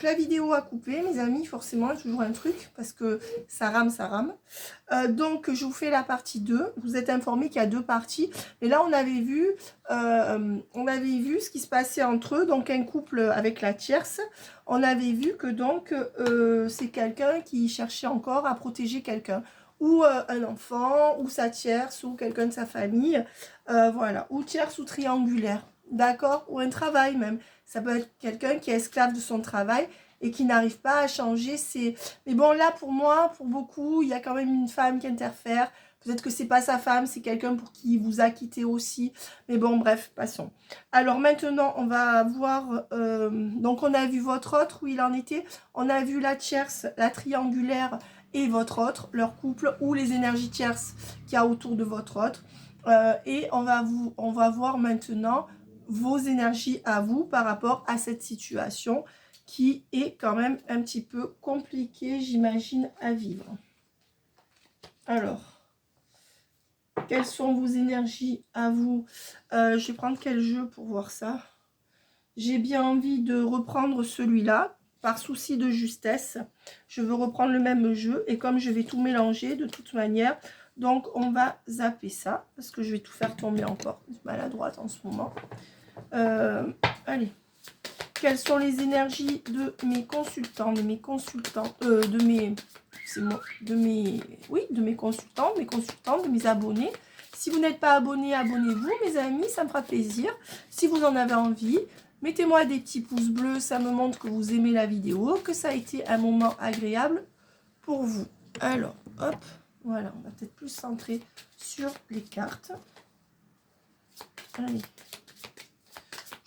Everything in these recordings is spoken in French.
la vidéo a coupé, mes amis, forcément, toujours un truc, parce que ça rame, ça rame. Donc, je vous fais la partie 2. Vous êtes informés qu'il y a 2 parties. Et là, on avait vu ce qui se passait entre eux, donc un couple avec la tierce. On avait vu que donc, c'est quelqu'un qui cherchait encore à protéger quelqu'un. Ou un enfant, ou sa tierce, ou quelqu'un de sa famille. Voilà, ou tierce ou triangulaire. D'accord? Ou un travail même. Ça peut être quelqu'un qui est esclave de son travail et qui n'arrive pas à changer ses... Mais bon, là, pour moi, pour beaucoup, il y a quand même une femme qui interfère. Peut-être que c'est pas sa femme, c'est quelqu'un pour qui il vous a quitté aussi. Mais bon, bref, passons. Alors maintenant, on va voir... donc, on a vu votre autre, où il en était. On a vu la tierce, la triangulaire et votre autre, leur couple, ou les énergies tierces qu'il y a autour de votre autre. Et on va voir maintenant vos énergies à vous par rapport à cette situation qui est quand même un petit peu compliquée, j'imagine, à vivre. Alors, quelles sont vos énergies à vous? Je vais prendre quel jeu pour voir ça? J'ai bien envie de reprendre celui-là, par souci de justesse. Je veux reprendre le même jeu, et comme je vais tout mélanger de toute manière, donc on va zapper ça, parce que je vais tout faire tomber encore. Maladroite en ce moment. Allez. Quelles sont les énergies de mes consultants, de mes consultants, de mes consultants, de mes abonnés. Si vous n'êtes pas abonné, abonnez-vous, mes amis, ça me fera plaisir. Si vous en avez envie, mettez-moi des petits pouces bleus, ça me montre que vous aimez la vidéo, que ça a été un moment agréable pour vous. Alors, hop, voilà, on va peut-être plus se centrer sur les cartes. Allez.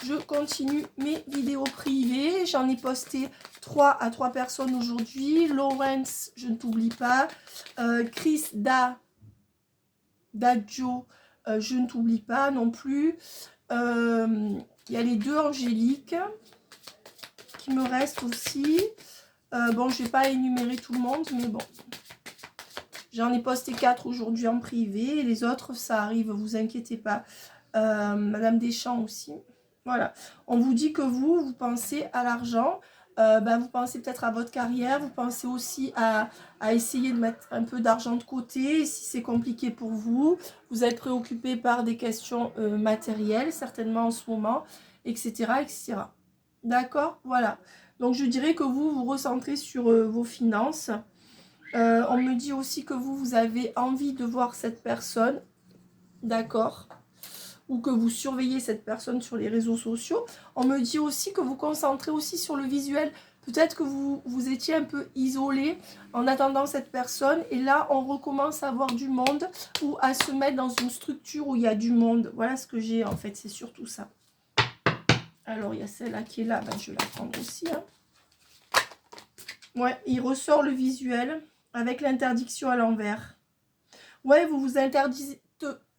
Je continue mes vidéos privées. J'en ai posté 3 à 3 personnes aujourd'hui. Lawrence, je ne t'oublie pas. Chris Dadjo, je ne t'oublie pas non plus. Il y a les 2 Angéliques qui me restent aussi. Bon, je ne vais pas énumérer tout le monde, mais bon. J'en ai posté 4 aujourd'hui en privé. Et les autres, ça arrive, vous inquiétez pas. Madame Deschamps aussi. Voilà, on vous dit que vous pensez à l'argent, vous pensez peut-être à votre carrière, vous pensez aussi à essayer de mettre un peu d'argent de côté si c'est compliqué pour vous. Vous êtes préoccupé par des questions matérielles, certainement en ce moment, etc. etc. D'accord? Voilà. Donc je dirais que vous vous recentrez sur vos finances. On me dit aussi que vous avez envie de voir cette personne. D'accord? Ou que vous surveillez cette personne sur les réseaux sociaux. On me dit aussi que vous concentrez aussi sur le visuel. Peut-être que vous étiez un peu isolé en attendant cette personne. Et là, on recommence à avoir du monde ou à se mettre dans une structure où il y a du monde. Voilà ce que j'ai en fait, c'est surtout ça. Alors, il y a celle-là qui est là. Je vais la prendre aussi. Hein. Ouais, il ressort le visuel avec l'interdiction à l'envers. Ouais, vous vous interdisez...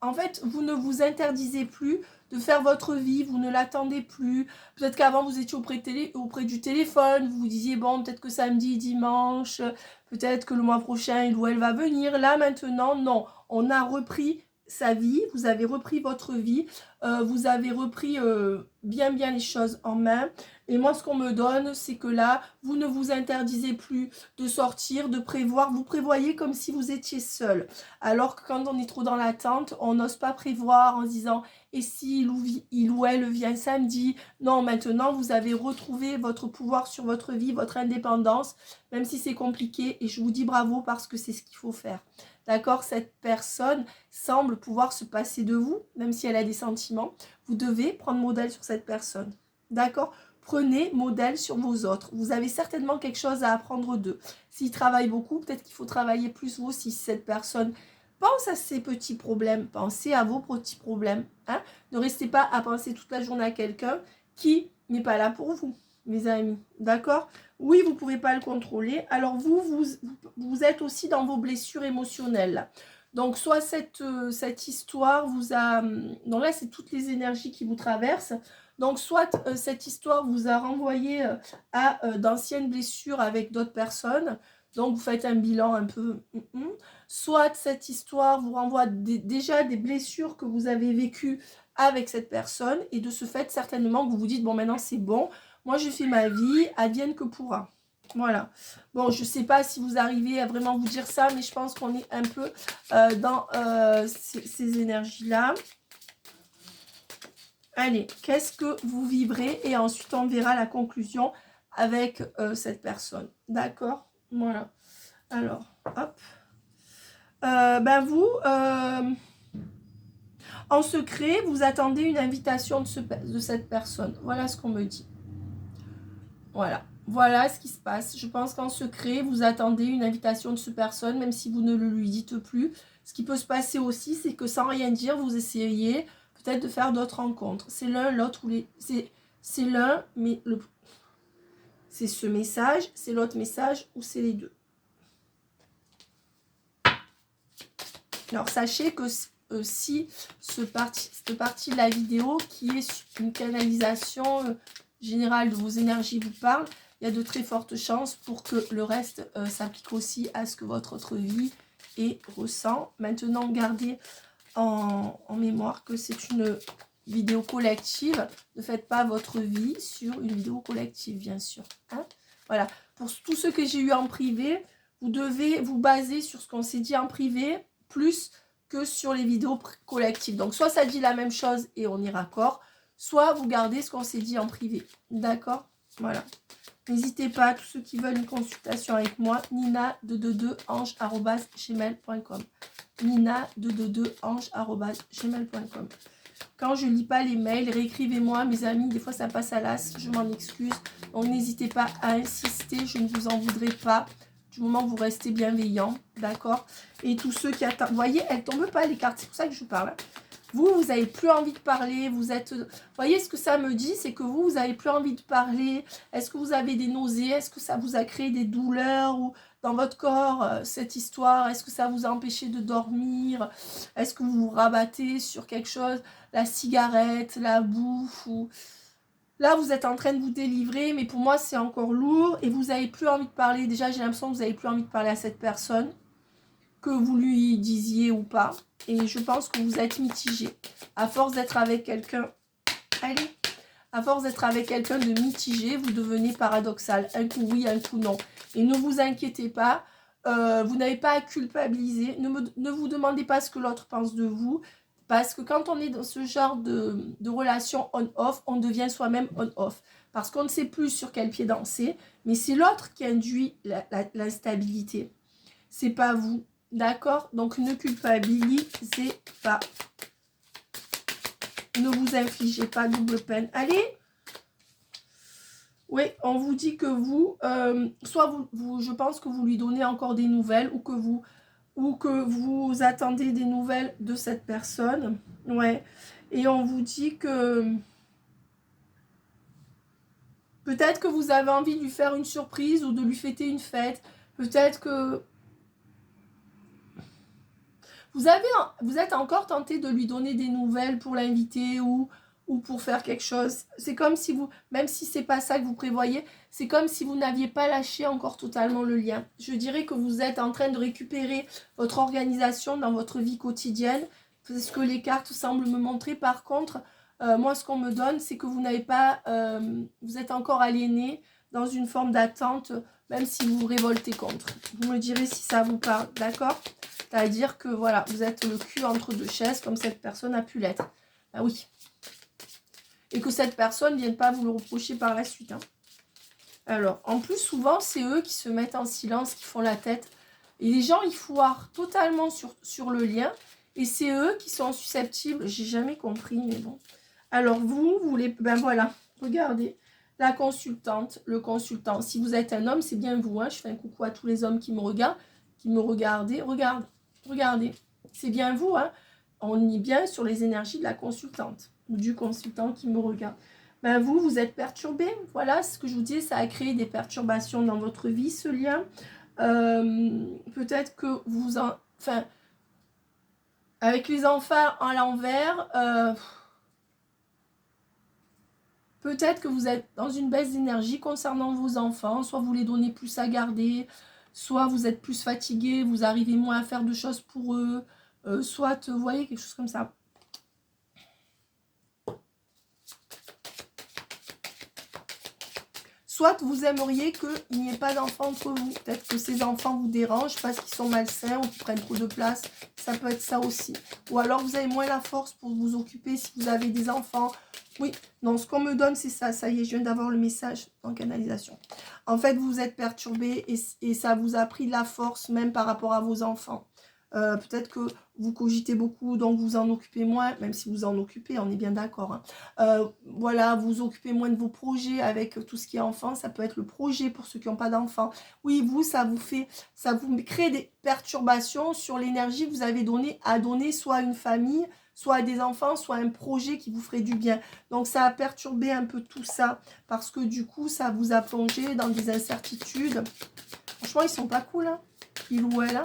En fait, vous ne vous interdisez plus de faire votre vie, vous ne l'attendez plus. Peut-être qu'avant, vous étiez auprès du téléphone, vous vous disiez, bon, peut-être que samedi, dimanche, peut-être que le mois prochain, il ou elle va venir. Là, maintenant, non. On a repris sa vie, vous avez repris votre vie, vous avez repris bien les choses en main. Et moi, ce qu'on me donne, c'est que là, vous ne vous interdisez plus de sortir, de prévoir. Vous prévoyez comme si vous étiez seul. Alors que quand on est trop dans l'attente, on n'ose pas prévoir en se disant « et si il ou elle vient samedi ?» Non, maintenant, vous avez retrouvé votre pouvoir sur votre vie, votre indépendance, même si c'est compliqué. Et je vous dis bravo parce que c'est ce qu'il faut faire. D'accord? Cette personne semble pouvoir se passer de vous, même si elle a des sentiments. Vous devez prendre modèle sur cette personne. D'accord? Prenez modèle sur vos autres. Vous avez certainement quelque chose à apprendre d'eux. S'ils travaillent beaucoup, peut-être qu'il faut travailler plus vous aussi. Si cette personne pense à ses petits problèmes, pensez à vos petits problèmes. Hein? Ne restez pas à penser toute la journée à quelqu'un qui n'est pas là pour vous, mes amis. D'accord? Oui, vous ne pouvez pas le contrôler. Alors vous êtes aussi dans vos blessures émotionnelles. Donc soit cette histoire vous a... Donc là, c'est toutes les énergies qui vous traversent. Donc, soit cette histoire vous a renvoyé à d'anciennes blessures avec d'autres personnes. Donc, vous faites un bilan un peu... Soit cette histoire vous renvoie déjà des blessures que vous avez vécues avec cette personne. Et de ce fait, certainement, que vous vous dites, bon, maintenant, c'est bon. Moi, je fais ma vie, advienne que pourra. Voilà. Bon, je sais pas si vous arrivez à vraiment vous dire ça, mais je pense qu'on est un peu dans ces énergies-là. Allez, qu'est-ce que vous vibrez? Et ensuite, on verra la conclusion avec cette personne. D'accord? Voilà. Alors, hop. Ben vous, en secret, vous attendez une invitation de cette personne. Voilà ce qu'on me dit. Voilà. Voilà ce qui se passe. Je pense qu'en secret, vous attendez une invitation de cette personne, même si vous ne le lui dites plus. Ce qui peut se passer aussi, c'est que sans rien dire, vous essayez peut-être de faire d'autres rencontres. C'est l'un, l'autre ou les... C'est l'un, mais c'est ce message, c'est l'autre message ou c'est les deux. Alors, sachez que si cette partie de la vidéo qui est une canalisation générale de vos énergies vous parle, il y a de très fortes chances pour que le reste s'applique aussi à ce que votre autre vie et ressent. Maintenant, gardez en mémoire que c'est une vidéo collective. Ne faites pas votre vie sur une vidéo collective, bien sûr. Hein, voilà. Pour tout ce que j'ai eu en privé, vous devez vous baser sur ce qu'on s'est dit en privé, plus que sur les vidéos collectives. Donc, soit ça dit la même chose et on est raccord, soit vous gardez ce qu'on s'est dit en privé. D'accord? Voilà. N'hésitez pas, tous ceux qui veulent une consultation avec moi, nina222ange@gmail.com. nina222ange@gmail.com. Quand je ne lis pas les mails, réécrivez-moi, mes amis, des fois ça passe à l'as, je m'en excuse. Donc n'hésitez pas à insister, je ne vous en voudrais pas, du moment que vous restez bienveillant, d'accord? Et tous ceux qui attendent, vous voyez, elles ne tombent pas les cartes, c'est pour ça que je vous parle. Vous n'avez plus envie de parler, vous êtes... Vous voyez, ce que ça me dit, c'est que vous n'avez plus envie de parler. Est-ce que vous avez des nausées? Est-ce que ça vous a créé des douleurs ou dans votre corps, cette histoire? Est-ce que ça vous a empêché de dormir? Est-ce que vous vous rabattez sur quelque chose? La cigarette, la bouffe ou... Là, vous êtes en train de vous délivrer, mais pour moi, c'est encore lourd et vous n'avez plus envie de parler. Déjà, j'ai l'impression que vous n'avez plus envie de parler à cette personne, que vous lui disiez ou pas. Et je pense que vous êtes mitigé. À force d'être avec quelqu'un... Allez, à force d'être avec quelqu'un de mitigé, vous devenez paradoxal. Un coup oui, un coup non. Et ne vous inquiétez pas, vous n'avez pas à culpabiliser. Ne vous demandez pas ce que l'autre pense de vous. Parce que quand on est dans ce genre de relation on-off, on devient soi-même on-off. Parce qu'on ne sait plus sur quel pied danser. Mais c'est l'autre qui induit l'instabilité. C'est pas vous. D'accord? Donc ne culpabilisez pas. Ne vous infligez pas double peine. Allez. Oui, on vous dit que vous, soit je pense que vous lui donnez encore des nouvelles ou que vous attendez des nouvelles de cette personne. Ouais. Et on vous dit que peut-être que vous avez envie de lui faire une surprise ou de lui fêter une fête. Peut-être que vous êtes encore tenté de lui donner des nouvelles pour l'inviter ou pour faire quelque chose. C'est comme si vous, même si c'est pas ça que vous prévoyez, c'est comme si vous n'aviez pas lâché encore totalement le lien. Je dirais que vous êtes en train de récupérer votre organisation dans votre vie quotidienne. C'est ce que les cartes semblent me montrer. Par contre, moi, ce qu'on me donne, c'est que vous n'avez pas, vous êtes encore aliéné dans une forme d'attente, même si vous vous révoltez contre. Vous me direz si ça vous parle, d'accord? C'est-à-dire que voilà, vous êtes le cul entre deux chaises, comme cette personne a pu l'être. Ah oui. Et que cette personne ne vienne pas vous le reprocher par la suite. Hein. Alors, en plus, souvent, c'est eux qui se mettent en silence, qui font la tête. Et les gens, ils foirent totalement sur le lien. Et c'est eux qui sont susceptibles. J'ai jamais compris, mais bon. Alors, vous voulez... Ben voilà, regardez. La consultante, le consultant. Si vous êtes un homme, c'est bien vous. Hein. Je fais un coucou à tous les hommes qui me regardent, qui me regardez. Regardez. C'est bien vous. Hein. On est bien sur les énergies de la consultante ou du consultant qui me regarde. Ben vous êtes perturbé. Voilà ce que je vous dis, ça a créé des perturbations dans votre vie, ce lien. Peut-être que vous... Enfin, avec les enfants à l'envers... peut-être que vous êtes dans une baisse d'énergie concernant vos enfants. Soit vous les donnez plus à garder, soit vous êtes plus fatigué, vous arrivez moins à faire de choses pour eux. Soit, vous voyez, quelque chose comme ça. Soit vous aimeriez qu'il n'y ait pas d'enfants entre vous. Peut-être que ces enfants vous dérangent parce qu'ils sont malsains ou qu'ils prennent trop de place. Ça peut être ça aussi. Ou alors vous avez moins la force pour vous occuper si vous avez des enfants. Oui, non, ce qu'on me donne, c'est ça. Ça y est, je viens d'avoir le message en canalisation. En fait, vous êtes perturbé et ça vous a pris de la force même par rapport à vos enfants. Peut-être que vous cogitez beaucoup, donc vous en occupez moins, même si vous en occupez, on est bien d'accord. Hein. Voilà, vous occupez moins de vos projets avec tout ce qui est enfant. Ça peut être le projet pour ceux qui n'ont pas d'enfants. Oui, vous, ça vous crée des perturbations sur l'énergie que vous avez à donner soit à une famille, soit à des enfants, soit à un projet qui vous ferait du bien. Donc, ça a perturbé un peu tout ça, parce que du coup, ça vous a plongé dans des incertitudes. Franchement, ils sont pas cool, hein, il ou elle, hein.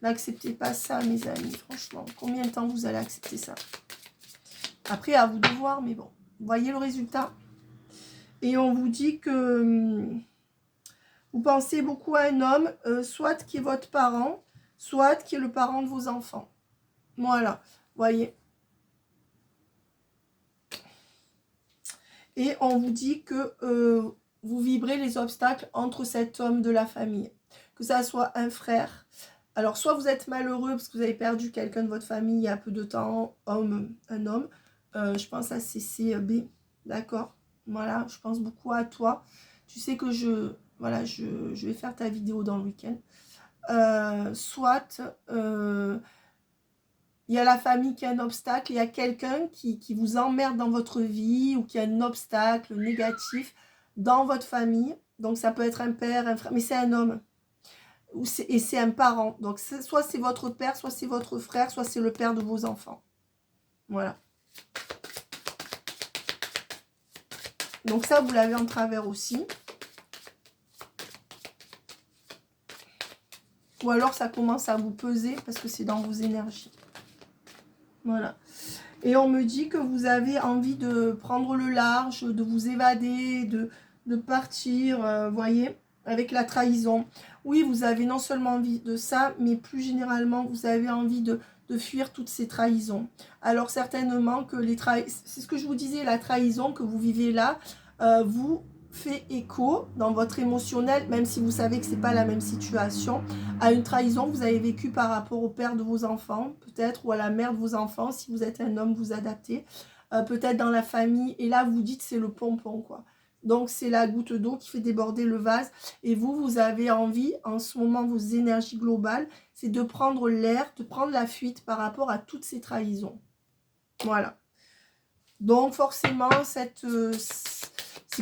N'acceptez pas ça, mes amis, franchement. Combien de temps vous allez accepter ça? Après, à vous de voir, mais bon. Vous voyez le résultat? Et on vous dit que vous pensez beaucoup à un homme, soit qui est votre parent, soit qui est le parent de vos enfants. Voilà, vous voyez. Et on vous dit que vous vibrez les obstacles entre cet homme de la famille. Que ça soit un frère. Alors, soit vous êtes malheureux parce que vous avez perdu quelqu'un de votre famille il y a peu de temps, un homme. Je pense à CCB, d'accord? Voilà, je pense beaucoup à toi. Tu sais que je vais faire ta vidéo dans le week-end. Soit il y a la famille qui a un obstacle, il y a quelqu'un qui vous emmerde dans votre vie ou qui a un obstacle négatif dans votre famille. Donc, ça peut être un père, un frère, mais c'est un homme. Et c'est un parent. Donc, soit c'est votre père, soit c'est votre frère, soit c'est le père de vos enfants. Voilà. Donc, ça, vous l'avez en travers aussi. Ou alors, ça commence à vous peser parce que c'est dans vos énergies. Voilà. Et on me dit que vous avez envie de prendre le large, de vous évader, de partir, voyez, avec la trahison. Oui, vous avez non seulement envie de ça, mais plus généralement, vous avez envie de fuir toutes ces trahisons. Alors certainement que c'est ce que je vous disais, la trahison que vous vivez là, vous fait écho dans votre émotionnel, même si vous savez que c'est pas la même situation, à une trahison que vous avez vécue par rapport au père de vos enfants, peut-être, ou à la mère de vos enfants, si vous êtes un homme, vous adaptez, peut-être dans la famille, et là vous dites c'est le pompon, quoi. Donc c'est la goutte d'eau qui fait déborder le vase, et vous avez envie, en ce moment, vos énergies globales, c'est de prendre l'air, de prendre la fuite par rapport à toutes ces trahisons. Voilà. Donc forcément, c'est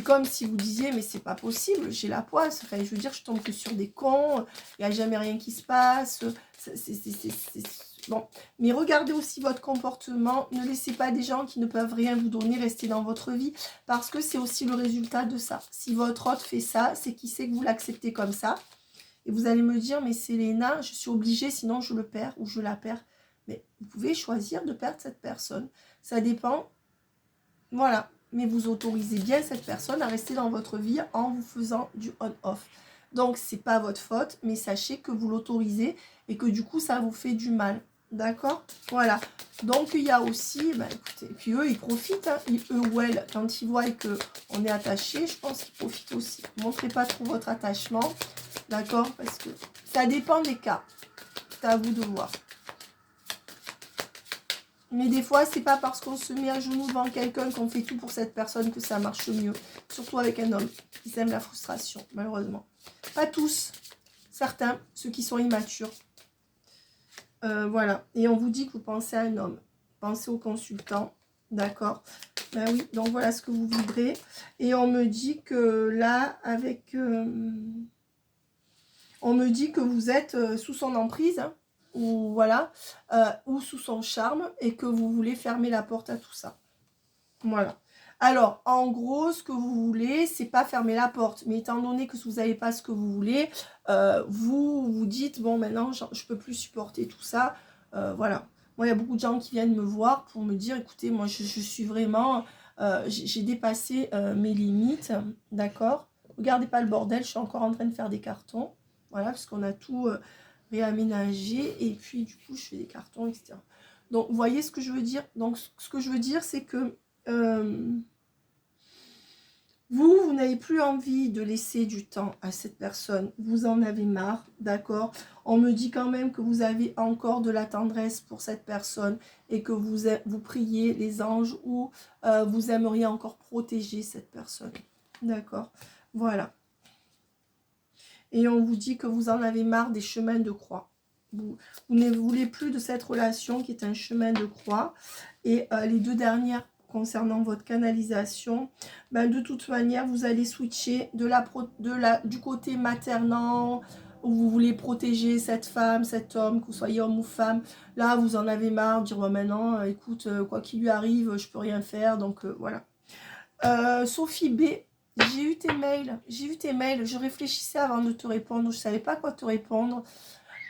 comme si vous disiez, mais c'est pas possible, j'ai la poisse. Enfin, je veux dire, je tombe que sur des cons, il n'y a jamais rien qui se passe. Bon. Mais regardez aussi votre comportement. Ne laissez pas des gens qui ne peuvent rien vous donner rester dans votre vie, parce que c'est aussi le résultat de ça. Si votre hôte fait ça, c'est qu'il sait que vous l'acceptez comme ça. Et vous allez me dire, mais Céléna, je suis obligée, sinon je le perds ou je la perds. Mais vous pouvez choisir de perdre cette personne. Ça dépend. Voilà. Mais vous autorisez bien cette personne à rester dans votre vie en vous faisant du on-off. Donc, c'est pas votre faute, mais sachez que vous l'autorisez et que du coup, ça vous fait du mal. D'accord? Voilà. Donc, il y a aussi, ben, écoutez, et puis eux, ils profitent, hein, eux ou elles, quand ils voient qu'on est attaché, je pense qu'ils profitent aussi. Ne montrez pas trop votre attachement, d'accord? Parce que ça dépend des cas. C'est à vous de voir. Mais des fois, c'est pas parce qu'on se met à genoux devant quelqu'un qu'on fait tout pour cette personne que ça marche mieux. Surtout avec un homme qui aime la frustration, malheureusement. Pas tous, certains, ceux qui sont immatures. Voilà. Et on vous dit que vous pensez à un homme. Pensez au consultant. D'accord? Ben oui, donc voilà ce que vous vibrez. Et on me dit que là, on me dit que vous êtes sous son emprise, hein, ou voilà, ou sous son charme, et que vous voulez fermer la porte à tout ça. Voilà. Alors, en gros, ce que vous voulez, c'est pas fermer la porte, mais étant donné que vous n'avez pas ce que vous voulez, vous vous dites, bon, maintenant, je peux plus supporter tout ça, voilà. Moi, il y a beaucoup de gens qui viennent me voir pour me dire, écoutez, moi, je suis vraiment, j'ai dépassé mes limites, d'accord? Regardez pas le bordel, je suis encore en train de faire des cartons, voilà, parce qu'on a tout réaménagé, et puis, du coup, je fais des cartons, etc. Donc, vous voyez ce que je veux dire? Donc, ce que je veux dire, c'est que vous Vous n'avez plus envie de laisser du temps à cette personne. Vous en avez marre, d'accord? On me dit quand même que vous avez encore de la tendresse pour cette personne et que vous priez les anges ou vous aimeriez encore protéger cette personne. D'accord? Voilà. Et on vous dit que vous en avez marre des chemins de croix. Vous ne voulez plus de cette relation qui est un chemin de croix. Et les deux dernières concernant votre canalisation, ben de toute manière, vous allez switcher du côté maternant, où vous voulez protéger cette femme, cet homme, que vous soyez homme ou femme. Là, vous en avez marre de dire, oh, maintenant, écoute, quoi qu'il lui arrive, je peux rien faire. Donc, voilà. Sophie B, j'ai eu tes mails, je réfléchissais avant de te répondre, je ne savais pas quoi te répondre.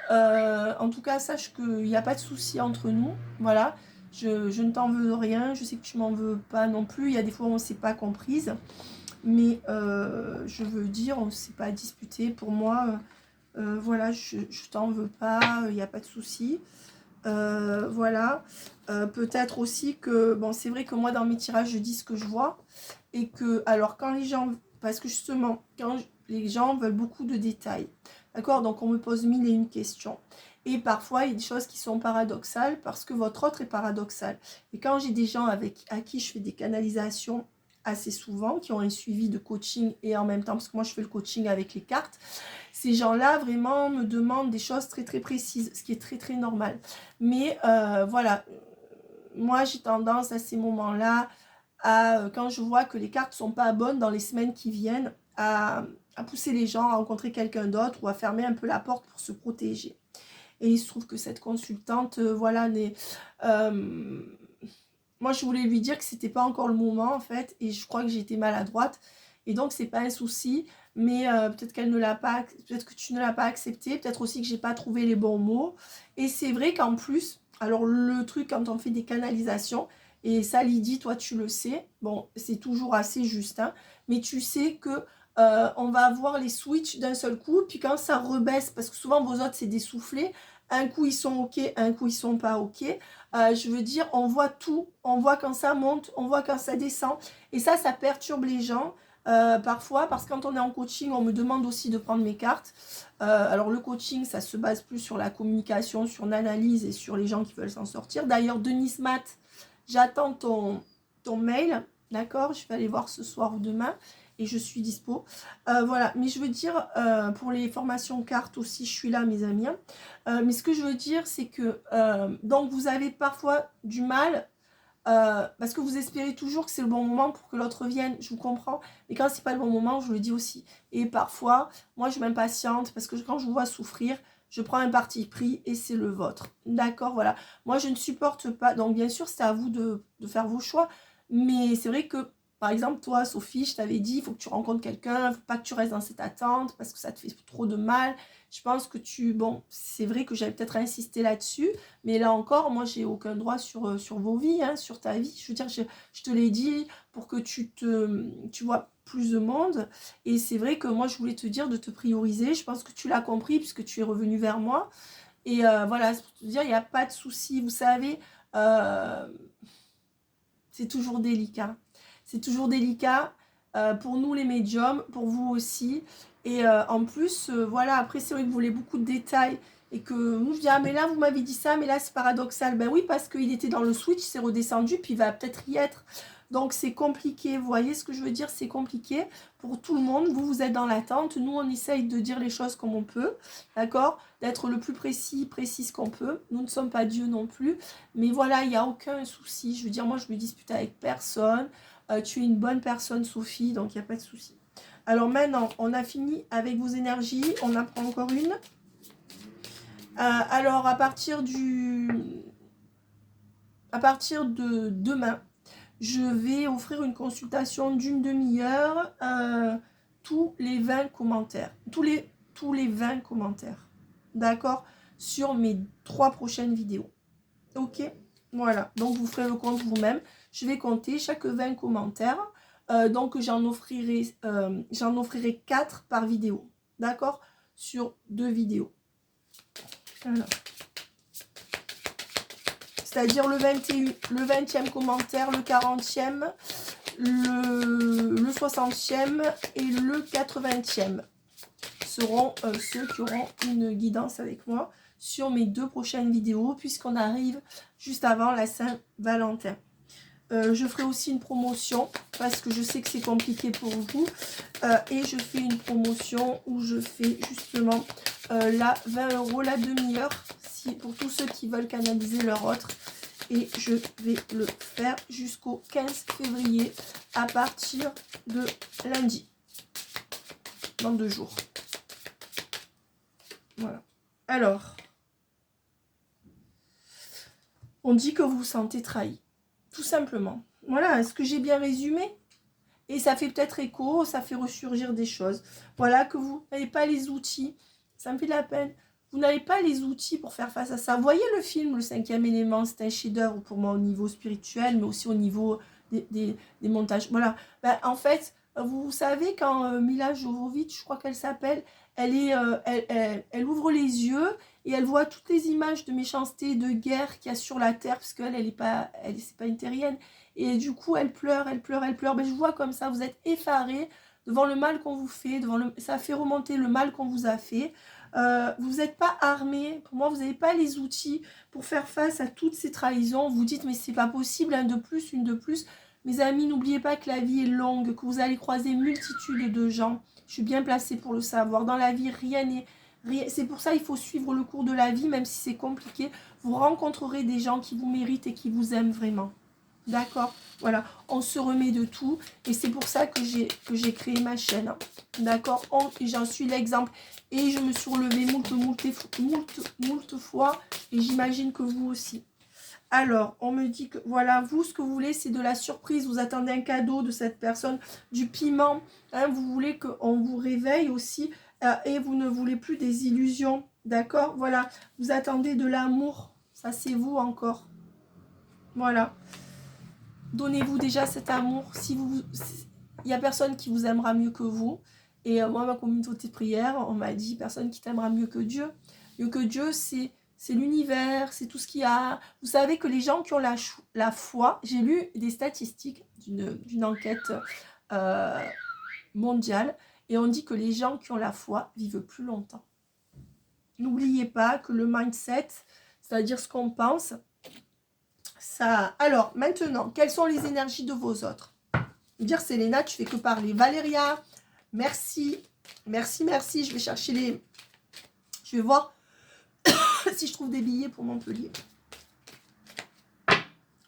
En tout cas, sache qu'il n'y a pas de souci entre nous, voilà. Je ne t'en veux rien, je sais que tu m'en veux pas non plus. Il y a des fois où on ne s'est pas comprise, mais je veux dire, on ne s'est pas disputé. Pour moi, voilà, je t'en veux pas, il n'y a pas de souci. Voilà. Peut-être aussi que, bon, c'est vrai que moi, dans mes tirages, je dis ce que je vois. Et que, alors, quand les gens, parce que justement, quand les gens veulent beaucoup de détails, d'accord, donc on me pose mille et une questions. Et parfois, il y a des choses qui sont paradoxales parce que votre autre est paradoxal. Et quand j'ai des gens à qui je fais des canalisations assez souvent, qui ont un suivi de coaching et en même temps, parce que moi, je fais le coaching avec les cartes, ces gens-là, vraiment, me demandent des choses très, très précises, ce qui est très, très normal. Mais voilà, moi, j'ai tendance à ces moments-là, quand je vois que les cartes ne sont pas bonnes dans les semaines qui viennent, à pousser les gens à rencontrer quelqu'un d'autre ou à fermer un peu la porte pour se protéger. Et il se trouve que cette consultante, voilà, moi, je voulais lui dire que c'était pas encore le moment, en fait, et je crois que j'étais maladroite. Et donc, c'est pas un souci, mais peut-être qu'elle ne l'a pas, peut-être que tu ne l'as pas accepté, peut-être aussi que j'ai pas trouvé les bons mots. Et c'est vrai qu'en plus, alors le truc quand on fait des canalisations, et ça, Lydie, toi, tu le sais, bon, c'est toujours assez juste, hein, mais tu sais que on va avoir les switches d'un seul coup, puis quand ça rebaisse, parce que souvent vos autres, c'est des soufflets, un coup ils sont ok, un coup ils sont pas ok. Je veux dire, on voit tout, on voit quand ça monte, on voit quand ça descend. Et ça perturbe les gens parfois, parce que quand on est en coaching, on me demande aussi de prendre mes cartes. Alors le coaching, ça se base plus sur la communication, sur l'analyse et sur les gens qui veulent s'en sortir. D'ailleurs, Denise Matt, j'attends ton mail, d'accord? Je vais aller voir ce soir ou demain. Et je suis dispo. Voilà, mais je veux dire, pour les formations cartes aussi, je suis là, mes amis. Mais ce que je veux dire, c'est que donc vous avez parfois du mal, parce que vous espérez toujours que c'est le bon moment pour que l'autre vienne, je vous comprends. Mais quand c'est pas le bon moment, je le dis aussi. Et parfois, moi, je m'impatiente parce que quand je vous vois souffrir, je prends un parti pris et c'est le vôtre. D'accord, voilà. Moi, je ne supporte pas. Donc, bien sûr, c'est à vous de faire vos choix. Mais c'est vrai que par exemple, toi, Sophie, je t'avais dit, il faut que tu rencontres quelqu'un, il ne faut pas que tu restes dans cette attente parce que ça te fait trop de mal. Je pense que bon, c'est vrai que j'avais peut-être insisté là-dessus, mais là encore, moi, j'ai aucun droit sur vos vies, hein, sur ta vie. Je veux dire, je te l'ai dit pour que tu vois plus de monde. Et c'est vrai que moi, je voulais te dire de te prioriser. Je pense que tu l'as compris puisque tu es revenu vers moi. Et voilà, c'est pour te dire, il n'y a pas de souci. Vous savez, c'est toujours délicat. C'est toujours délicat pour nous les médiums, pour vous aussi. Et en plus, voilà, après c'est vrai que vous voulez beaucoup de détails et que nous je dis, ah mais là vous m'avez dit ça, mais là c'est paradoxal. Ben oui, parce qu'il était dans le switch, c'est redescendu, puis il va peut-être y être. Donc c'est compliqué, vous voyez ce que je veux dire, c'est compliqué pour tout le monde. Vous êtes dans l'attente, nous on essaye de dire les choses comme on peut, d'accord, d'être le plus précise qu'on peut. Nous ne sommes pas Dieu non plus, mais voilà, il n'y a aucun souci. Je veux dire, moi je me dispute avec personne. Tu es une bonne personne, Sophie, donc il n'y a pas de souci. Alors maintenant, on a fini avec vos énergies. On en prend encore une. Alors, à partir de demain, je vais offrir une consultation d'une demi-heure. Tous les 20 commentaires. Tous les 20 commentaires. D'accord? Sur mes 3 prochaines vidéos. Ok? Voilà. Donc, vous ferez le compte vous-même. Je vais compter chaque 20 commentaires. Donc, j'en offrirai 4 par vidéo. D'accord? Sur 2 vidéos. Voilà. C'est-à-dire le 20e commentaire, le 40e le 60e et le 80e seront ceux qui auront une guidance avec moi sur mes 2 prochaines vidéos, puisqu'on arrive juste avant la Saint-Valentin. Je ferai aussi une promotion parce que je sais que c'est compliqué pour vous. Et je fais une promotion où je fais justement la 20 € la demi-heure pour tous ceux qui veulent canaliser leur autre. Et je vais le faire jusqu'au 15 février à partir de lundi. Dans 2 jours. Voilà. Alors, on dit que vous vous sentez trahi. Tout simplement. Voilà, est-ce que j'ai bien résumé? Et ça fait peut-être écho, ça fait ressurgir des choses. Voilà, que vous n'avez pas les outils. Ça me fait de la peine. Vous n'avez pas les outils pour faire face à ça. Vous voyez le film, le 5e élément, c'est un chef-d'œuvre pour moi au niveau spirituel, mais aussi au niveau des montages. Voilà. Ben, en fait, vous savez, quand Mila Jovovich, je crois qu'elle s'appelle, elle ouvre les yeux et elle voit toutes les images de méchanceté, de guerre qu'il y a sur la terre, parce qu'elle, c'est pas une terrienne. Et du coup, elle pleure, elle pleure, elle pleure. Ben, je vois comme ça, vous êtes effarés devant le mal qu'on vous fait, ça fait remonter le mal qu'on vous a fait. Vous n'êtes pas armé. Pour moi, vous n'avez pas les outils pour faire face à toutes ces trahisons. Vous dites, mais c'est pas possible, un de plus, une de plus. Mes amis, n'oubliez pas que la vie est longue, que vous allez croiser multitude de gens. Je suis bien placée pour le savoir. Dans la vie, rien n'est... C'est pour ça qu'il faut suivre le cours de la vie, même si c'est compliqué. Vous rencontrerez des gens qui vous méritent et qui vous aiment vraiment. D'accord? Voilà, on se remet de tout. Et c'est pour ça que j'ai créé ma chaîne. D'accord? Et j'en suis l'exemple. Et je me suis relevée moult fois. Et j'imagine que vous aussi. Alors, on me dit que, voilà, vous, ce que vous voulez, c'est de la surprise. Vous attendez un cadeau de cette personne, du piment. Hein, vous voulez qu'on vous réveille aussi. Et vous ne voulez plus des illusions. D'accord? Voilà, vous attendez de l'amour. Ça, c'est vous encore. Voilà. Donnez-vous déjà cet amour. Il n'y a personne qui vous aimera mieux que vous. Et moi, ma communauté de prière, on m'a dit, personne qui t'aimera mieux que Dieu. Mieux que Dieu, c'est l'univers, c'est tout ce qu'il y a. Vous savez que les gens qui ont la foi, j'ai lu des statistiques d'une enquête mondiale, et on dit que les gens qui ont la foi vivent plus longtemps. N'oubliez pas que le mindset, c'est-à-dire ce qu'on pense, ça... Alors, maintenant, quelles sont les énergies de vos autres? Dire, Selena, tu fais que parler. Valéria, merci. Merci, merci. Je vais chercher les... Je vais voir si je trouve des billets pour Montpellier.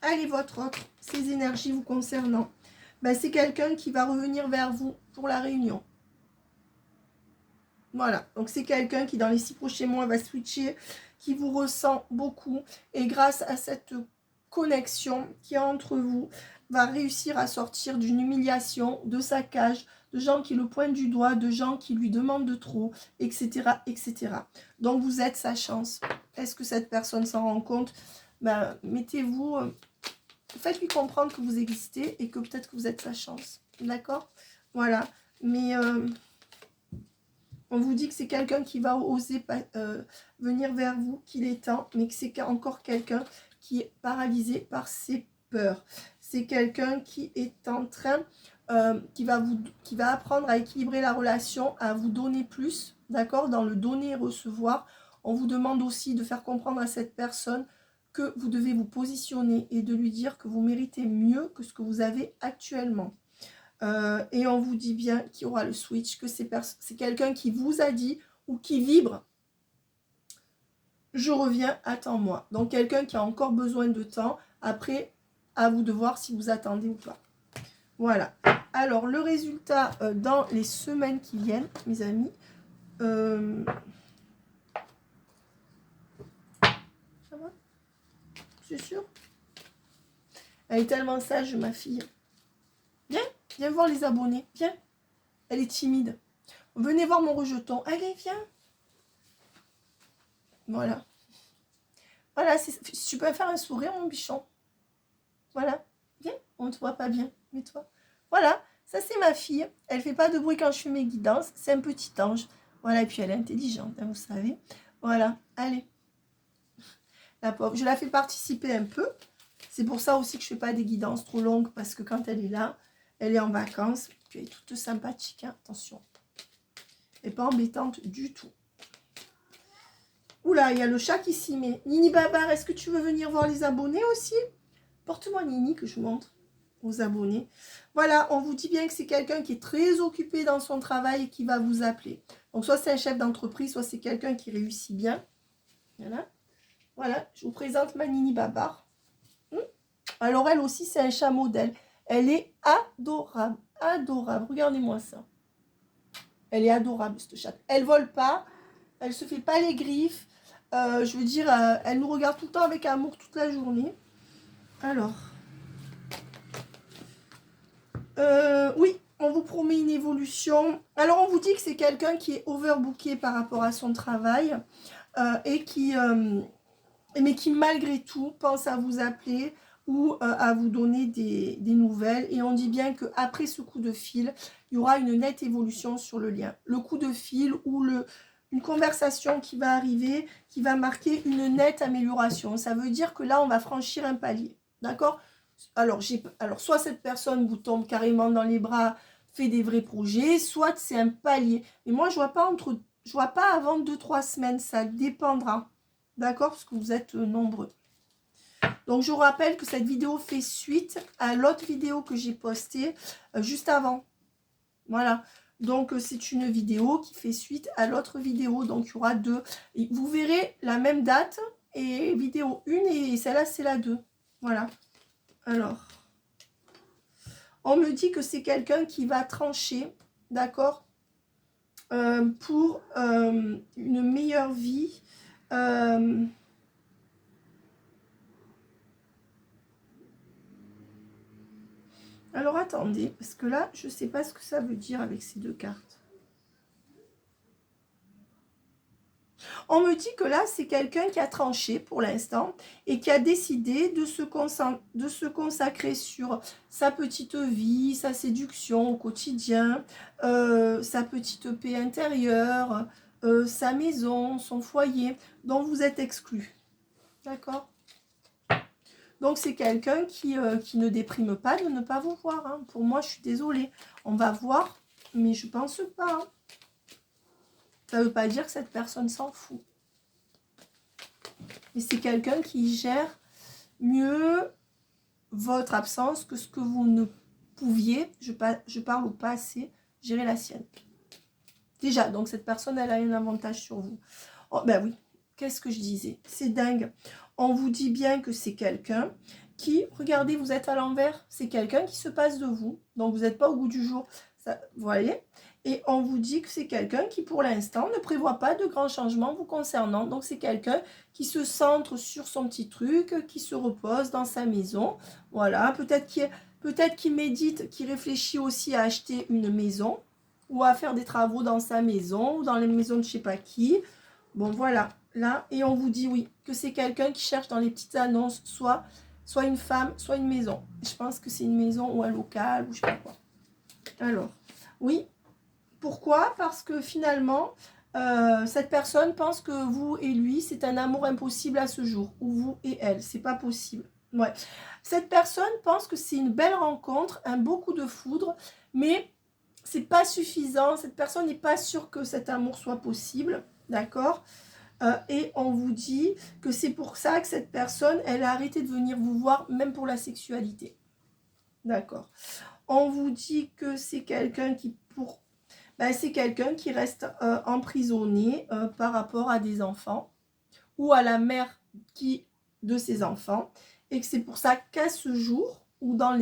Allez, votre autre. Ces énergies vous concernant. Ben, c'est quelqu'un qui va revenir vers vous pour la réunion. Voilà. Donc, c'est quelqu'un qui, dans les 6 prochains mois, va switcher, qui vous ressent beaucoup. Et grâce à cette connexion qui est entre vous, va réussir à sortir d'une humiliation, de sa cage, de gens qui le pointent du doigt, de gens qui lui demandent de trop, etc., etc. Donc, vous êtes sa chance. Est-ce que cette personne s'en rend compte? Ben, mettez-vous... faites-lui comprendre que vous existez et que peut-être que vous êtes sa chance. D'accord? Voilà. Mais... on vous dit que c'est quelqu'un qui va oser venir vers vous, qu'il est temps, mais que c'est encore quelqu'un qui est paralysé par ses peurs. C'est quelqu'un qui est en train, qui va apprendre à équilibrer la relation, à vous donner plus, d'accord? Dans le donner et recevoir, on vous demande aussi de faire comprendre à cette personne que vous devez vous positionner et de lui dire que vous méritez mieux que ce que vous avez actuellement. Et on vous dit bien qu'il y aura le switch, que c'est quelqu'un qui vous a dit ou qui vibre. Je reviens, attends-moi. Donc quelqu'un qui a encore besoin de temps. Après, à vous de voir si vous attendez ou pas. Voilà. Alors, le résultat dans les semaines qui viennent, mes amis. Ça va? C'est sûr? Elle est tellement sage, ma fille. Viens, viens voir les abonnés. Viens. Elle est timide. Venez voir mon rejeton. Allez, viens. Voilà. Voilà, tu peux faire un sourire, mon bichon. Voilà. Viens, on ne te voit pas bien. Mets-toi. Voilà, ça c'est ma fille. Elle fait pas de bruit quand je fais mes guidances. C'est un petit ange. Voilà, et puis elle est intelligente, hein, vous savez. Voilà, allez. La pauvre. Je la fais participer un peu. C'est pour ça aussi que je fais pas des guidances trop longues, parce que quand elle est là, Elle est en vacances. Puis elle est toute sympathique, hein, attention. Elle n'est pas embêtante du tout. Oula, il y a le chat qui s'y met. Nini Babar, est-ce que tu veux venir voir les abonnés aussi? Porte-moi Nini que je montre aux abonnés. Voilà, on vous dit bien que c'est quelqu'un qui est très occupé dans son travail et qui va vous appeler. Donc soit c'est un chef d'entreprise, soit c'est quelqu'un qui réussit bien. Voilà. Voilà, je vous présente ma Nini Babar. Alors elle aussi, c'est un chat modèle. Elle est adorable, adorable. Regardez-moi ça. Elle est adorable, cette chatte. Elle vole pas, elle se fait pas les griffes. Je veux dire, elle nous regarde tout le temps avec amour toute la journée. Alors, oui, on vous promet une évolution. Alors, on vous dit que c'est quelqu'un qui est overbooké par rapport à son travail et mais qui, malgré tout, pense à vous appeler ou à vous donner des nouvelles. Et on dit bien qu'après ce coup de fil, il y aura une nette évolution sur le lien. Le coup de fil ou une conversation qui va arriver, qui va marquer une nette amélioration. Ça veut dire que là, on va franchir un palier. D'accord ? Alors, soit cette personne vous tombe carrément dans les bras, fait des vrais projets, soit c'est un palier. Mais moi, je vois pas avant 2-3 semaines, ça dépendra. D'accord? Parce que vous êtes nombreux. Donc, je vous rappelle que cette vidéo fait suite à l'autre vidéo que j'ai postée juste avant. Voilà. Donc, c'est une vidéo qui fait suite à l'autre vidéo. Donc, il y aura 2. Et vous verrez la même date et vidéo 1 et celle-là, c'est la 2. Voilà. Alors, on me dit que c'est quelqu'un qui va trancher, d'accord, pour une meilleure vie. Alors, attendez, parce que là, je ne sais pas ce que ça veut dire avec ces 2 cartes. On me dit que là, c'est quelqu'un qui a tranché pour l'instant et qui a décidé de se consacrer sur sa petite vie, sa séduction au quotidien, sa petite paix intérieure, sa maison, son foyer, dont vous êtes exclu. D'accord ? Donc, c'est quelqu'un qui ne déprime pas de ne pas vous voir. Hein. Pour moi, je suis désolée. On va voir, mais je ne pense pas. Hein. Ça ne veut pas dire que cette personne s'en fout. Et c'est quelqu'un qui gère mieux votre absence que ce que vous ne pouviez, je parle au passé, gérer la sienne. Déjà, donc cette personne, elle a un avantage sur vous. Oh, ben oui, qu'est-ce que je disais? C'est dingue. On vous dit bien que c'est quelqu'un qui, regardez, vous êtes à l'envers, c'est quelqu'un qui se passe de vous. Donc, vous n'êtes pas au goût du jour. Ça, vous voyez? Et on vous dit que c'est quelqu'un qui, pour l'instant, ne prévoit pas de grands changements vous concernant. Donc, c'est quelqu'un qui se centre sur son petit truc, qui se repose dans sa maison. Voilà, peut-être qu'il médite, qu'il réfléchit aussi à acheter une maison ou à faire des travaux dans sa maison ou dans les maisons de je ne sais pas qui. Bon, voilà, là. Et on vous dit, oui, que c'est quelqu'un qui cherche dans les petites annonces soit une femme, soit une maison. Je pense que c'est une maison ou un local ou je ne sais pas quoi. Alors, oui. Pourquoi? Parce que finalement, cette personne pense que vous et lui, c'est un amour impossible à ce jour. Ou vous et elle, c'est pas possible. Ouais. Cette personne pense que c'est une belle rencontre, un beau coup de foudre, mais c'est pas suffisant. Cette personne n'est pas sûre que cet amour soit possible. D'accord? Et on vous dit que c'est pour ça que cette personne, elle a arrêté de venir vous voir, même pour la sexualité. D'accord. On vous dit que c'est quelqu'un qui, c'est quelqu'un qui reste emprisonné par rapport à des enfants ou à la mère de ses enfants. Et que c'est pour ça qu'à ce jour ou dans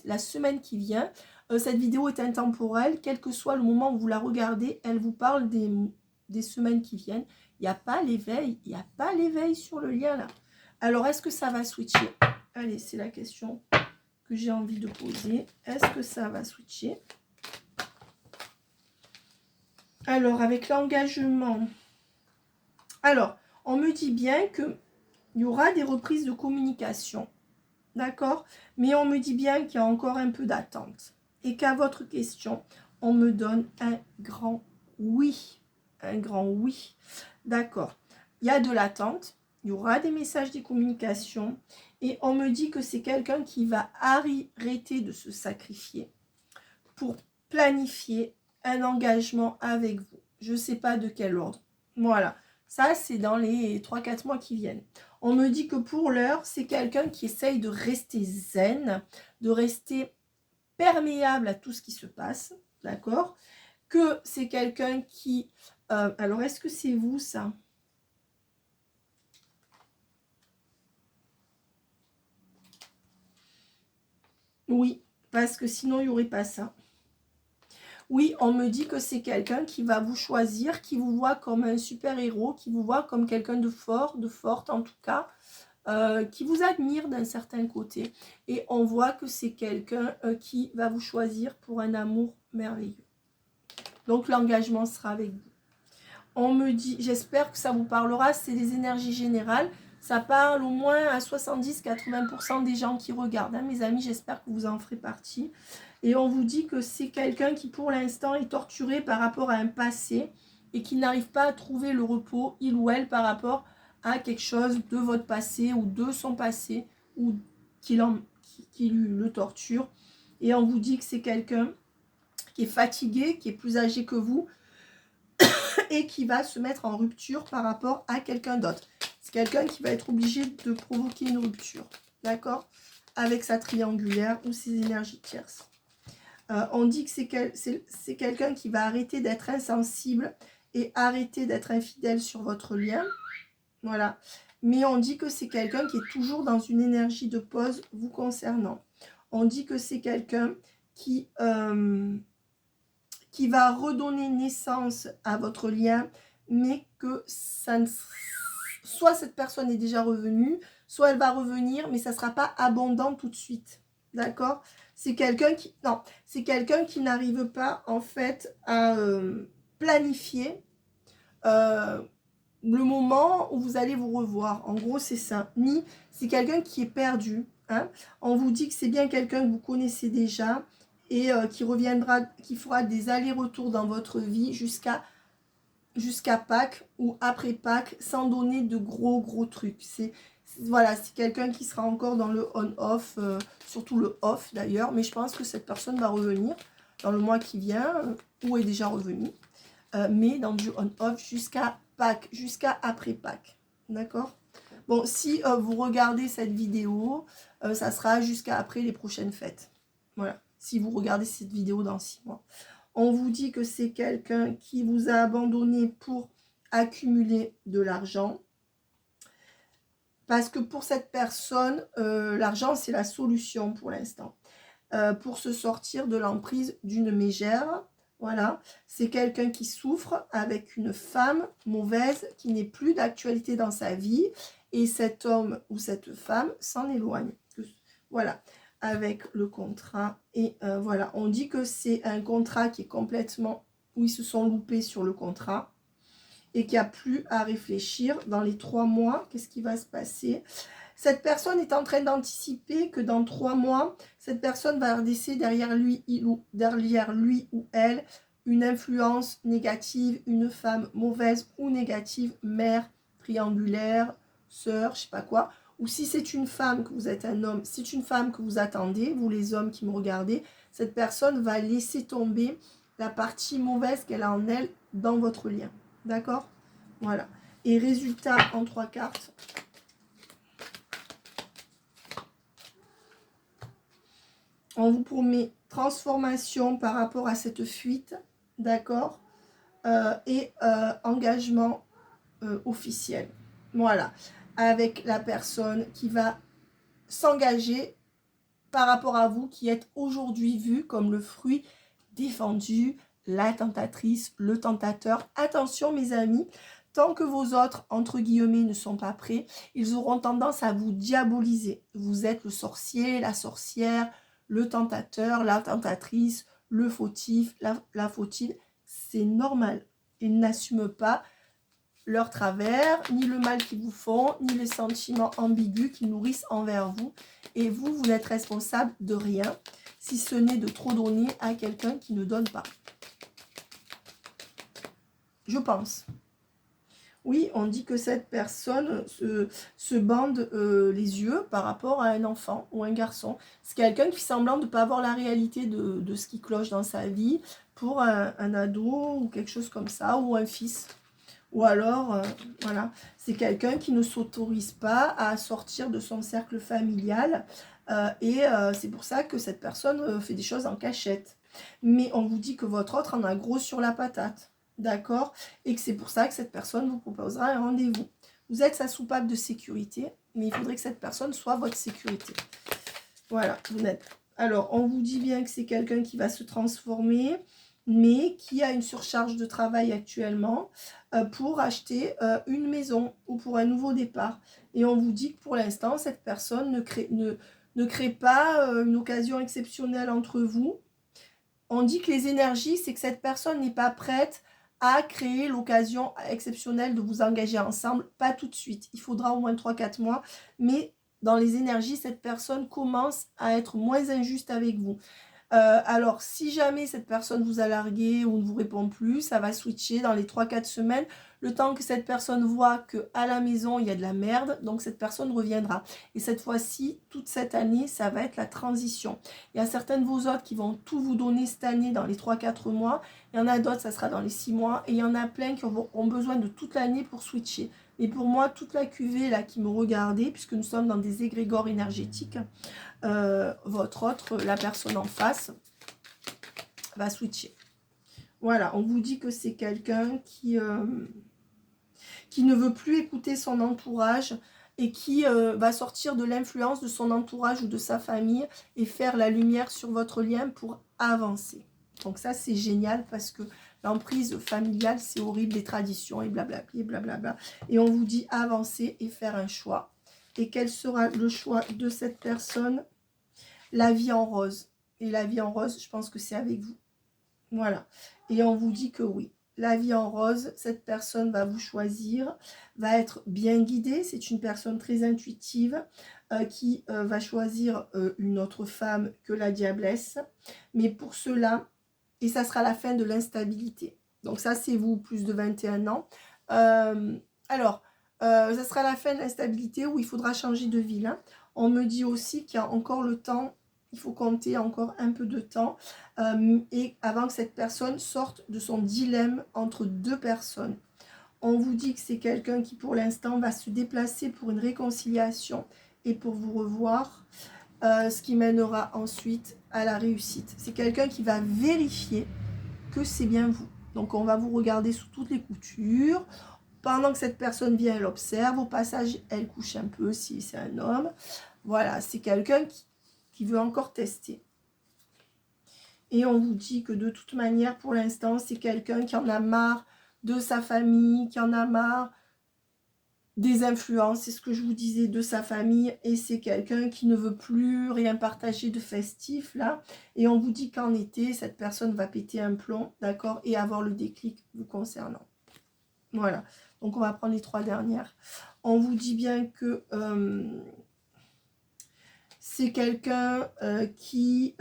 la semaine qui vient, cette vidéo est intemporelle. Quel que soit le moment où vous la regardez, elle vous parle des semaines qui viennent. Il n'y a pas l'éveil. Il n'y a pas l'éveil sur le lien là. Alors, est-ce que ça va switcher? Allez, c'est la question que j'ai envie de poser. Est-ce que ça va switcher? Alors, avec l'engagement. Alors, on me dit bien qu'il y aura des reprises de communication. D'accord? Mais on me dit bien qu'il y a encore un peu d'attente. Et qu'à votre question, on me donne un grand oui. Un grand oui. D'accord. Il y a de l'attente. il y aura des messages, des communications. Et on me dit que c'est quelqu'un qui va arrêter de se sacrifier pour planifier un engagement avec vous. Je ne sais pas de quel ordre. Voilà. Ça, c'est dans les 3-4 mois qui viennent. On me dit que pour l'heure, c'est quelqu'un qui essaye de rester zen, de rester perméable à tout ce qui se passe. D'accord? Que c'est quelqu'un qui... alors, est-ce que c'est vous, ça? Oui, parce que sinon, il n'y aurait pas ça. Oui, on me dit que c'est quelqu'un qui va vous choisir, qui vous voit comme un super-héros, qui vous voit comme quelqu'un de fort, de forte en tout cas, qui vous admire d'un certain côté. Et on voit que c'est quelqu'un qui va vous choisir pour un amour merveilleux. Donc l'engagement sera avec vous. On me dit, j'espère que ça vous parlera, c'est les énergies générales. Ça parle au moins à 70-80% des gens qui regardent. Hein, mes amis, j'espère que vous en ferez partie. Et on vous dit que c'est quelqu'un qui, pour l'instant, est torturé par rapport à un passé et qui n'arrive pas à trouver le repos, il ou elle, par rapport à quelque chose de votre passé ou de son passé ou qui le torture. Et on vous dit que c'est quelqu'un qui est fatigué, qui est plus âgé que vous et qui va se mettre en rupture par rapport à quelqu'un d'autre. C'est quelqu'un qui va être obligé de provoquer une rupture, d'accord, avec sa triangulaire ou ses énergies tierces. On dit que c'est quelqu'un qui va arrêter d'être insensible et arrêter d'être infidèle sur votre lien. Voilà. Mais on dit que c'est quelqu'un qui est toujours dans une énergie de pause vous concernant. On dit que c'est quelqu'un qui va redonner naissance à votre lien, mais que ça ne... soit cette personne est déjà revenue, soit elle va revenir, mais ça ne sera pas abondant tout de suite. D'accord? C'est quelqu'un qui... Non, c'est quelqu'un qui n'arrive pas, en fait, à planifier le moment où vous allez vous revoir. En gros, c'est ça. Ni, c'est quelqu'un qui est perdu. Hein? On vous dit que c'est bien quelqu'un que vous connaissez déjà et qui reviendra, qui fera des allers-retours dans votre vie jusqu'à Pâques ou après Pâques sans donner de gros trucs. Voilà, c'est quelqu'un qui sera encore dans le on-off, surtout le off d'ailleurs, mais je pense que cette personne va revenir dans le mois qui vient ou est déjà revenue, mais dans du on-off jusqu'à Pâques, jusqu'à après Pâques. D'accord? Bon, si vous regardez cette vidéo, ça sera jusqu'à après les prochaines fêtes. Voilà, si vous regardez cette vidéo dans 6 mois. On vous dit que c'est quelqu'un qui vous a abandonné pour accumuler de l'argent. Parce que pour cette personne, l'argent, c'est la solution pour l'instant. Pour se sortir de l'emprise d'une mégère. Voilà, c'est quelqu'un qui souffre avec une femme mauvaise qui n'est plus d'actualité dans sa vie. Et cet homme ou cette femme s'en éloigne. Voilà, avec le contrat. Et voilà, on dit que c'est un contrat qui est complètement... où ils se sont loupés sur le contrat. Et qu'il n'y a plus à réfléchir dans les 3 mois. Qu'est-ce qui va se passer? Cette personne est en train d'anticiper que dans 3 mois, cette personne va laisser derrière lui ou elle une influence négative, une femme mauvaise ou négative, mère, triangulaire, sœur, je sais pas quoi. Ou si c'est une femme, que vous êtes un homme, c'est une femme que vous attendez, vous les hommes qui me regardez, cette personne va laisser tomber la partie mauvaise qu'elle a en elle dans votre lien. D'accord? Voilà. Et résultat en 3 cartes. On vous promet transformation par rapport à cette fuite. D'accord? Et engagement officiel. Voilà. Avec la personne qui va s'engager par rapport à vous, qui êtes aujourd'hui vu comme le fruit défendu, la tentatrice, le tentateur. Attention mes amis, tant que vos autres, entre guillemets, ne sont pas prêts, ils auront tendance à vous diaboliser. Vous êtes le sorcier, la sorcière, le tentateur, la tentatrice, le fautif, la fautive. C'est normal. Ils n'assument pas leur travers, ni le mal qu'ils vous font, ni les sentiments ambigus qu'ils nourrissent envers vous. Et vous, vous n'êtes responsable de rien, si ce n'est de trop donner à quelqu'un qui ne donne pas. Je pense. Oui, on dit que cette personne se bande les yeux par rapport à un enfant ou un garçon. C'est quelqu'un qui fait semblant de ne pas avoir la réalité de ce qui cloche dans sa vie pour un ado ou quelque chose comme ça, ou un fils. Ou alors, voilà, c'est quelqu'un qui ne s'autorise pas à sortir de son cercle familial. C'est pour ça que cette personne fait des choses en cachette. Mais on vous dit que votre autre en a gros sur la patate. D'accord? Et que c'est pour ça que cette personne vous proposera un rendez-vous. Vous êtes sa soupape de sécurité, mais il faudrait que cette personne soit votre sécurité. Voilà, vous n'êtes. Alors, on vous dit bien que c'est quelqu'un qui va se transformer, mais qui a une surcharge de travail actuellement pour acheter une maison ou pour un nouveau départ. Et on vous dit que pour l'instant, cette personne ne crée pas une occasion exceptionnelle entre vous. On dit que les énergies, c'est que cette personne n'est pas prête à créer l'occasion exceptionnelle de vous engager ensemble. Pas tout de suite. Il faudra au moins 3-4 mois. Mais dans les énergies, cette personne commence à être moins injuste avec vous. Alors, si jamais cette personne vous a largué ou ne vous répond plus, ça va switcher dans les 3-4 semaines, le temps que cette personne voit qu'à la maison, il y a de la merde, donc cette personne reviendra. Et cette fois-ci, toute cette année, ça va être la transition. Il y a certains de vos autres qui vont tout vous donner cette année dans les 3-4 mois, il y en a d'autres, ça sera dans les 6 mois, et il y en a plein qui auront besoin de toute l'année pour switcher. Et pour moi, toute la cuvée là qui me regardait, puisque nous sommes dans des égrégores énergétiques, votre autre, la personne en face, va switcher. Voilà, on vous dit que c'est quelqu'un qui ne veut plus écouter son entourage et qui va sortir de l'influence de son entourage ou de sa famille et faire la lumière sur votre lien pour avancer. Donc ça, c'est génial parce que l'emprise familiale, c'est horrible, les traditions et blablabla, et blablabla. Et on vous dit avancer et faire un choix. Et quel sera le choix de cette personne? La vie en rose. Et la vie en rose, je pense que c'est avec vous. Voilà. Et on vous dit que oui. La vie en rose, cette personne va vous choisir, va être bien guidée. C'est une personne très intuitive qui va choisir une autre femme que la diablesse. Mais pour cela, et ça sera la fin de l'instabilité. Donc ça, c'est vous, plus de 21 ans. Ça sera la fin de l'instabilité où il faudra changer de ville. Hein. On me dit aussi qu'il y a encore le temps. Il faut compter encore un peu de temps et avant que cette personne sorte de son dilemme entre deux personnes. On vous dit que c'est quelqu'un qui pour l'instant va se déplacer pour une réconciliation et pour vous revoir, ce qui mènera ensuite à la réussite. C'est quelqu'un qui va vérifier que c'est bien vous. Donc on va vous regarder sous toutes les coutures. Pendant que cette personne vient, elle observe. Au passage, elle couche un peu si c'est un homme. Voilà, c'est quelqu'un qui veut encore tester. Et on vous dit que de toute manière, pour l'instant, c'est quelqu'un qui en a marre de sa famille, qui en a marre des influences, c'est ce que je vous disais, de sa famille. Et c'est quelqu'un qui ne veut plus rien partager de festif, là. Et on vous dit qu'en été, cette personne va péter un plomb, d'accord, et avoir le déclic vous concernant. Voilà. Donc, on va prendre les 3 dernières. On vous dit bien que c'est quelqu'un qui,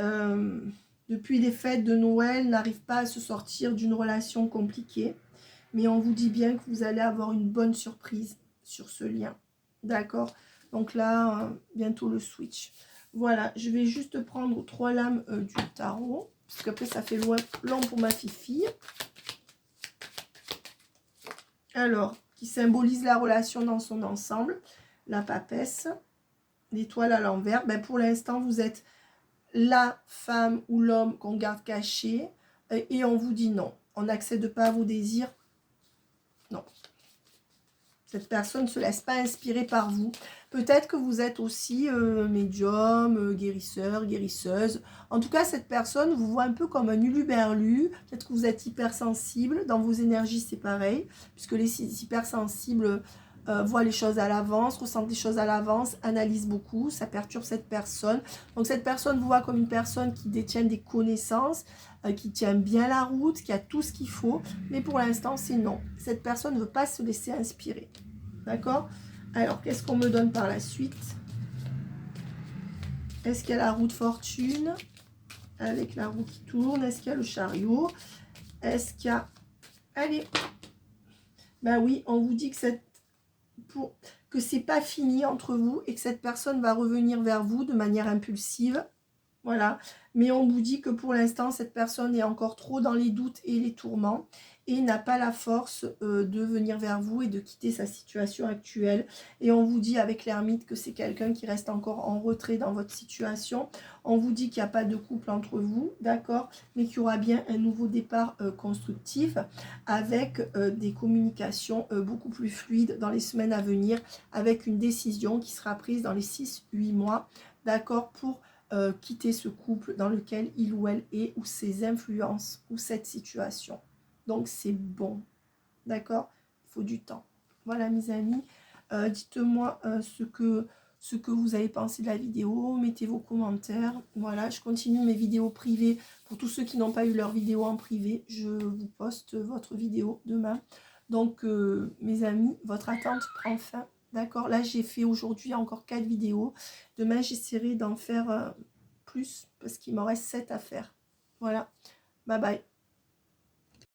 depuis les fêtes de Noël, n'arrive pas à se sortir d'une relation compliquée. Mais on vous dit bien que vous allez avoir une bonne surprise sur ce lien. D'accord? Donc là, bientôt le switch. Voilà, je vais juste prendre 3 lames du tarot. Parce qu'après, ça fait long pour ma fifi. Alors, qui symbolise la relation dans son ensemble. La papesse. L'étoile à l'envers. Ben, pour l'instant, vous êtes la femme ou l'homme qu'on garde caché. Et on vous dit non. On n'accède pas à vos désirs. Non. Cette personne ne se laisse pas inspirer par vous. Peut-être que vous êtes aussi médium, guérisseur, guérisseuse. En tout cas, cette personne vous voit un peu comme un uluberlu. Peut-être que vous êtes hypersensible. Dans vos énergies, c'est pareil. Puisque les hypersensibles voient les choses à l'avance, ressentent les choses à l'avance, analysent beaucoup. Ça perturbe cette personne. Donc, cette personne vous voit comme une personne qui détient des connaissances, qui tient bien la route, qui a tout ce qu'il faut. Mais pour l'instant, c'est non. Cette personne ne veut pas se laisser inspirer. D'accord? Alors, qu'est-ce qu'on me donne par la suite? Est-ce qu'il y a la roue de fortune avec la roue qui tourne? Est-ce qu'il y a le chariot? Est-ce qu'il y a... Allez! Ben oui, on vous dit que que c'est pas fini entre vous et que cette personne va revenir vers vous de manière impulsive. Voilà, mais on vous dit que pour l'instant, cette personne est encore trop dans les doutes et les tourments et n'a pas la force de venir vers vous et de quitter sa situation actuelle. Et on vous dit avec l'ermite que c'est quelqu'un qui reste encore en retrait dans votre situation. On vous dit qu'il n'y a pas de couple entre vous, d'accord, mais qu'il y aura bien un nouveau départ constructif avec des communications beaucoup plus fluides dans les semaines à venir, avec une décision qui sera prise dans les 6-8 mois, d'accord, pour quitter ce couple dans lequel il ou elle est, ou ses influences, ou cette situation. Donc c'est bon, d'accord? Il faut du temps. Voilà mes amis, dites-moi ce que vous avez pensé de la vidéo, mettez vos commentaires. Voilà, je continue mes vidéos privées. Pour tous ceux qui n'ont pas eu leur vidéo en privé, je vous poste votre vidéo demain. Donc mes amis, votre attente prend fin. D'accord, là j'ai fait aujourd'hui encore 4 vidéos. Demain j'essaierai d'en faire plus parce qu'il m'en reste 7 à faire. Voilà, bye bye.